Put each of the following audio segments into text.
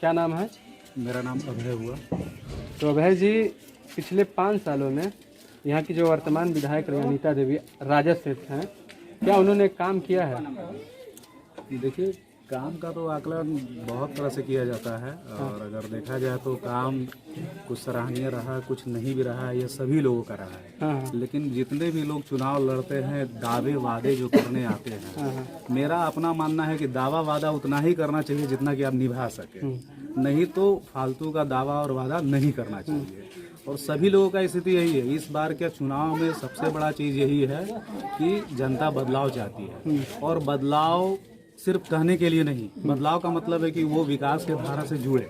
क्या नाम है? मेरा नाम अभय हुआ। तो अभय जी, पिछले 5 सालों में यहाँ की जो वर्तमान विधायक अनीता देवी राजद से हैं, क्या उन्होंने काम किया है? देखिए, काम का तो आकलन बहुत तरह से किया जाता है और अगर देखा जाए तो काम कुछ सराहनीय रहा, कुछ नहीं भी रहा, ये सभी लोगों का रहा है। हाँ। लेकिन जितने भी लोग चुनाव लड़ते हैं, दावे वादे जो करने आते हैं, मेरा अपना मानना है कि दावा वादा उतना ही करना चाहिए जितना कि आप निभा सके, नहीं तो फालतू का दावा और वादा नहीं करना चाहिए। और सभी लोगों का स्थिति यही है। इस बार के चुनाव में सबसे बड़ा चीज़ यही है कि जनता बदलाव चाहती है, और बदलाव सिर्फ कहने के लिए नहीं, बदलाव का मतलब है कि वो विकास के धारा से जुड़े,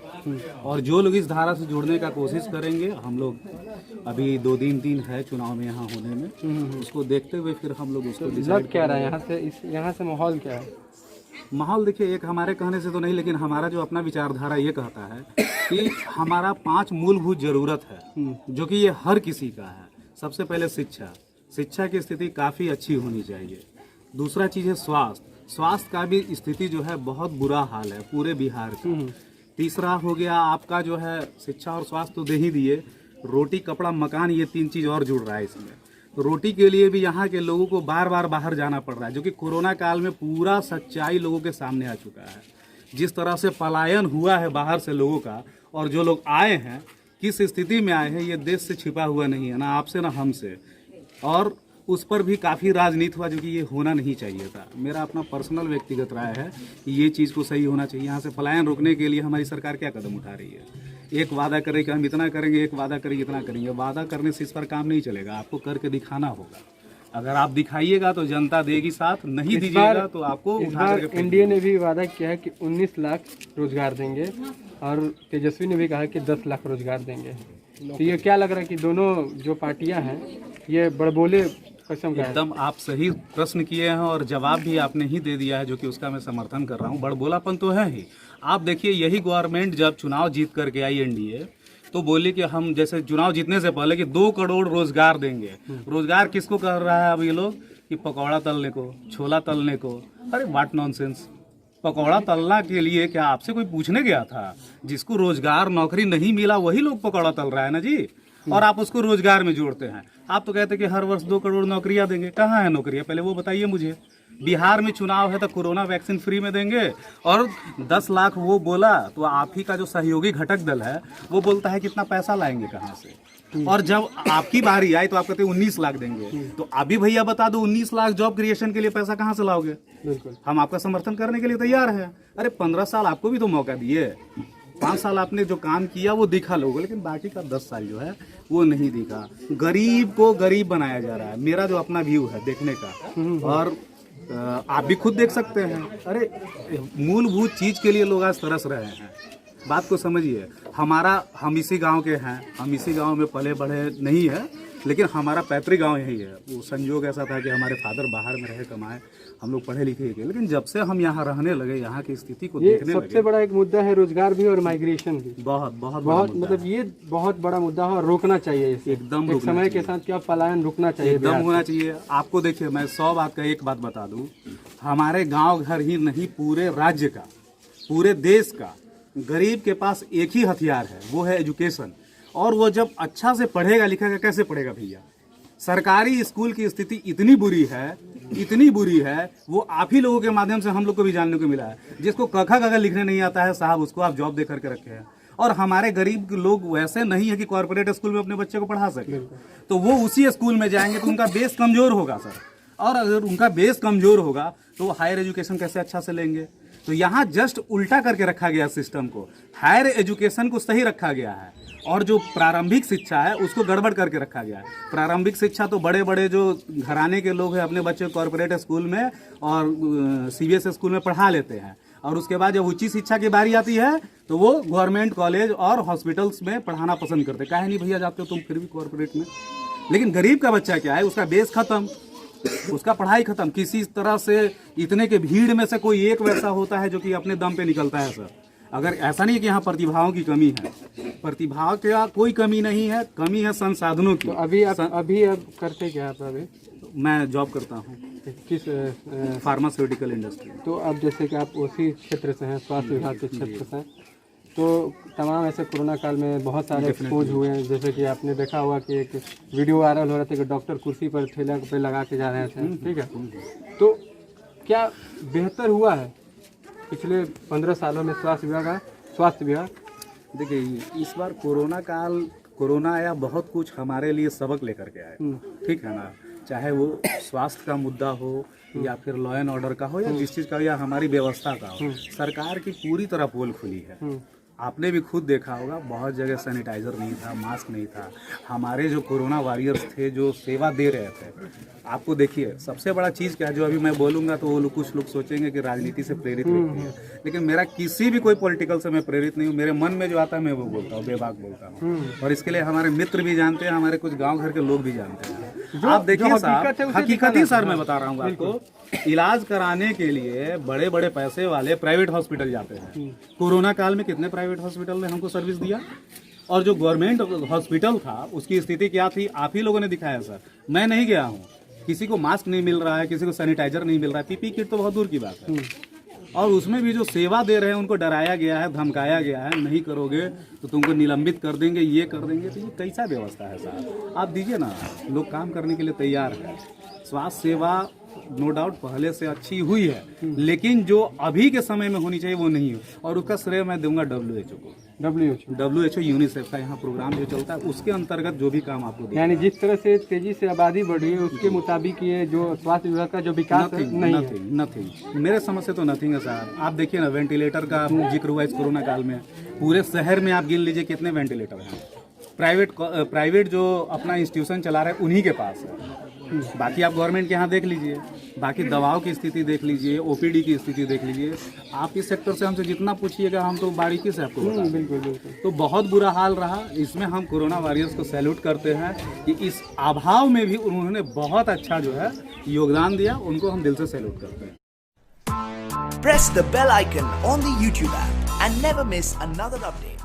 और जो लोग इस धारा से जुड़ने का कोशिश करेंगे, हम लोग अभी 2 दिन है चुनाव में यहाँ होने में, उसको देखते हुए फिर हम लोग उसको डिसाइड क्या रहा है यहाँ से माहौल क्या है? माहौल देखिए, एक हमारे कहने से तो नहीं, लेकिन हमारा जो अपना विचारधारा ये कहता है कि हमारा 5 मूलभूत जरूरत है जो कि ये हर किसी का है। सबसे पहले शिक्षा की स्थिति काफ़ी अच्छी होनी चाहिए। दूसरा चीज़ है स्वास्थ्य का भी स्थिति जो है बहुत बुरा हाल है पूरे बिहार का। तीसरा हो गया आपका जो है शिक्षा और स्वास्थ्य तो दे ही दिए, रोटी कपड़ा मकान, ये 3 चीज़ और जुड़ रहा है इसमें। तो रोटी के लिए भी यहाँ के लोगों को बार बार बाहर जाना पड़ रहा है, जो कि कोरोना काल में पूरा सच्चाई लोगों के सामने आ चुका है। जिस तरह से पलायन हुआ है बाहर से लोगों का, और जो लोग आए हैं किस स्थिति में आए हैं, ये देश से छिपा हुआ नहीं है, ना आपसे ना हमसे। और उस पर भी काफ़ी राजनीति हुआ, जो कि ये होना नहीं चाहिए था। मेरा अपना पर्सनल व्यक्तिगत राय है कि ये चीज़ को सही होना चाहिए। यहाँ से पलायन रोकने के लिए हमारी सरकार क्या कदम उठा रही है? एक वादा करे कि हम इतना करेंगे, एक वादा करेंगे इतना करेंगे। वादा करने से इस पर काम नहीं चलेगा, आपको करके दिखाना होगा। अगर आप दिखाइएगा तो जनता देगी साथ, नहीं दीजिएगा तो आपको उठा करके। एनडीए ने भी वादा किया है कि 19 लाख रोजगार देंगे, और तेजस्वी ने भी कहा कि 10 लाख रोजगार देंगे। तो ये क्या लग रहा है कि दोनों जो पार्टियां हैं ये बड़बोले कसम का? एकदम आप सही प्रश्न किए हैं और जवाब भी आपने ही दे दिया है, जो कि उसका मैं समर्थन कर रहा हूँ। बड़बोलापन तो है ही। आप देखिए, यही गवर्नमेंट जब चुनाव जीत करके आई एनडीए, तो बोली कि हम जैसे चुनाव जीतने से पहले कि 2 करोड़ रोजगार देंगे। रोजगार किसको कर रहा है अब ये लोग? कि पकौड़ा तलने को, छोला तलने को। अरे व्हाट नॉनसेंस! पकौड़ा तलना के लिए क्या आपसे कोई पूछने गया था? जिसको रोजगार नौकरी नहीं मिला वही लोग पकौड़ा तल रहा है ना जी, और आप उसको रोजगार में जोड़ते हैं। आप तो कहते हैं कि हर वर्ष 2 करोड़ नौकरियां देंगे। कहाँ है नौकरियां? पहले वो बताइए मुझे। बिहार में चुनाव है तो कोरोना वैक्सीन फ्री में देंगे, और 10 लाख वो बोला, तो आप ही का जो सहयोगी घटक दल है वो बोलता है कितना पैसा लाएंगे कहाँ से? और जब आपकी बारी आई तो आप कहते हैं 19 लाख देंगे। तो अभी भैया बता दो, 19 लाख जॉब क्रिएशन के लिए पैसा कहाँ से लाओगे? बिल्कुल, हम आपका समर्थन करने के लिए तैयार है। अरे 15 साल आपको भी तो मौका दिए। 5 साल आपने जो काम किया वो दिखा लोगों, लेकिन बाकी का 10 साल जो है वो नहीं दिखा। गरीब को गरीब बनाया जा रहा है, मेरा जो अपना व्यू है देखने का। और आप भी खुद देख सकते हैं। अरे मूलभूत चीज के लिए लोग आज तरस रहे हैं। बात को समझिए। हम इसी गांव के हैं, हम इसी गांव में पले बढ़े नहीं है, लेकिन हमारा पैतृक गांव यही है। वो संयोग ऐसा था कि हमारे फादर बाहर में रहे, कमाए, हम लोग पढ़े लिखे थे। लेकिन जब से हम यहाँ रहने लगे, यहाँ की स्थिति को देखने लगे, सबसे बड़ा एक मुद्दा है रोजगार भी और माइग्रेशन भी। बहुत मतलब ये बहुत बड़ा मुद्दा है और रोकना चाहिए इसे। एकदम एक समय के साथ क्या पलायन रुकना चाहिए, एकदम होना चाहिए। आपको देखिए, मैं 100 बात का एक बात बता दूं, हमारे गांव घर ही नहीं, पूरे राज्य का, पूरे देश का गरीब के पास एक ही हथियार है, वो है एजुकेशन। और वो जब अच्छा से पढ़ेगा लिखेगा, कैसे पढ़ेगा भैया? सरकारी स्कूल की स्थिति इतनी बुरी है, वो आप ही लोगों के माध्यम से हम लोग को भी जानने को मिला है। जिसको क ख ग लिखने नहीं आता है साहब, उसको आप जॉब दे करके रखे हैं। और हमारे गरीब लोग वैसे नहीं है कि कॉर्पोरेट स्कूल में अपने बच्चे को पढ़ा सके, तो वो उसी स्कूल में जाएंगे तो उनका बेस कमजोर होगा सर। और अगर उनका बेस कमजोर होगा तो वो हायर एजुकेशन कैसे अच्छा से लेंगे? तो यहाँ जस्ट उल्टा करके रखा गया सिस्टम को। हायर एजुकेशन को सही रखा गया है, और जो प्रारंभिक शिक्षा है उसको गड़बड़ करके रखा गया है। प्रारंभिक शिक्षा तो बड़े बड़े जो घराने के लोग हैं अपने बच्चे कॉर्पोरेट स्कूल में और सीबीएसई स्कूल में पढ़ा लेते हैं, और उसके बाद जब उच्च शिक्षा की बारी आती है तो वो गवर्नमेंट कॉलेज और हॉस्पिटल्स में पढ़ाना पसंद करते हैं। काहे नहीं भैया जाते हो तुम फिर भी कॉर्पोरेट में? लेकिन गरीब का बच्चा क्या है, उसका बेस खत्म, उसका पढ़ाई खत्म। किसी तरह से इतने के भीड़ में से कोई एक वैसा होता है जो कि अपने दम पे निकलता है सर। अगर ऐसा नहीं है कि यहाँ प्रतिभाओं की कमी है, प्रतिभाओं की कोई कमी नहीं है, कमी है संसाधनों की। तो अभी अब करते क्या आप? अभी मैं जॉब करता हूँ। किस? Pharmaceutical industry. तो अब जैसे कि आप उसी क्षेत्र से हैं, स्वास्थ्य विभाग के क्षेत्र से, तो तमाम ऐसे कोरोना काल में बहुत सारे एक्सपोज हुए हैं, जैसे कि आपने देखा होगा कि एक वीडियो वायरल हो रहा था कि डॉक्टर कुर्सी पर ठेला पे लगा के जा रहे थे, ठीक है। तो क्या बेहतर हुआ है पिछले 15 सालों में स्वास्थ्य विभाग? देखिए, इस बार कोरोना आया, बहुत कुछ हमारे लिए सबक लेकर के आया, ठीक है ना। चाहे वो स्वास्थ्य का मुद्दा हो या फिर लॉ एंड ऑर्डर का हो या जिस चीज़ का या हमारी व्यवस्था का हो, सरकार की पूरी तरह पोल खुली है। आपने भी खुद देखा होगा, बहुत जगह सैनिटाइजर नहीं था, मास्क नहीं था। हमारे जो कोरोना वॉरियर्स थे जो सेवा दे रहे थे, आपको देखिए सबसे बड़ा चीज़ क्या है, जो अभी मैं बोलूँगा तो वो लोग कुछ लोग सोचेंगे कि राजनीति से प्रेरित व्यक्ति है, लेकिन मेरा किसी भी कोई पॉलिटिकल से मैं प्रेरित नहीं हूँ। मेरे मन में जो आता है मैं वो बोलता हूँ, बेबाक बोलता हूँ, और इसके लिए हमारे मित्र भी जानते हैं, हमारे कुछ गाँव घर के लोग भी जानते हैं। आप देखिए साहब, हकीकती सर मैं बता रहा हूँ आपको, इलाज कराने के लिए बड़े बड़े पैसे वाले प्राइवेट हॉस्पिटल जाते हैं। कोरोना काल में कितने प्राइवेट हॉस्पिटल ने हमको सर्विस दिया, और जो गवर्नमेंट हॉस्पिटल था उसकी स्थिति क्या थी, आप ही लोगों ने दिखाया सर। मैं नहीं गया हूँ, किसी को मास्क नहीं मिल रहा है, किसी को सैनिटाइजर नहीं मिल रहा है, पीपी किट तो बहुत दूर की बात है। और उसमें भी जो सेवा दे रहे हैं उनको डराया गया है, धमकाया गया है, नहीं करोगे तो तुमको निलंबित कर देंगे, ये कर देंगे। तो ये कैसा व्यवस्था है साहब? आप दीजिए ना, लोग काम करने के लिए तैयार है। स्वास्थ्य सेवा नो डाउट पहले से अच्छी हुई है, लेकिन जो अभी के समय में होनी चाहिए वो नहीं है, और उसका श्रेय मैं दूंगा WHO को। WHO यूनिसेफ का यहाँ प्रोग्राम जो चलता है उसके अंतर्गत जो भी काम आपको, यानी जिस तरह से तेजी से आबादी बढ़ी है उसके मुताबिक ये जो स्वास्थ्य विभाग का जो विकास नथिंग मेरे समझ से तो नथिंग है साहब। आप देखिए ना, वेंटिलेटर का जिक्र हुआ इस कोरोना काल में, पूरे शहर में आप गिन लीजिए कितने वेंटिलेटर हैं। प्राइवेट जो अपना इंस्टीट्यूशन चला रहे हैं उन्हीं के पास है, बाकी आप गवर्नमेंट के यहाँ देख लीजिए, बाकी दवाओं की स्थिति देख लीजिए, OPD की स्थिति देख लीजिए। आप इस सेक्टर से हमसे जितना पूछिएगा हम तो बारीकी से आपको बता देंगे। बिल्कुल। तो बहुत बुरा हाल रहा। इसमें हम कोरोना वॉरियर्स को सैल्यूट करते हैं कि इस अभाव में भी उन्होंने बहुत अच्छा जो है योगदान दिया, उनको हम दिल से सैल्यूट करते हैं। Press the bell icon on the YouTube app and never miss another update.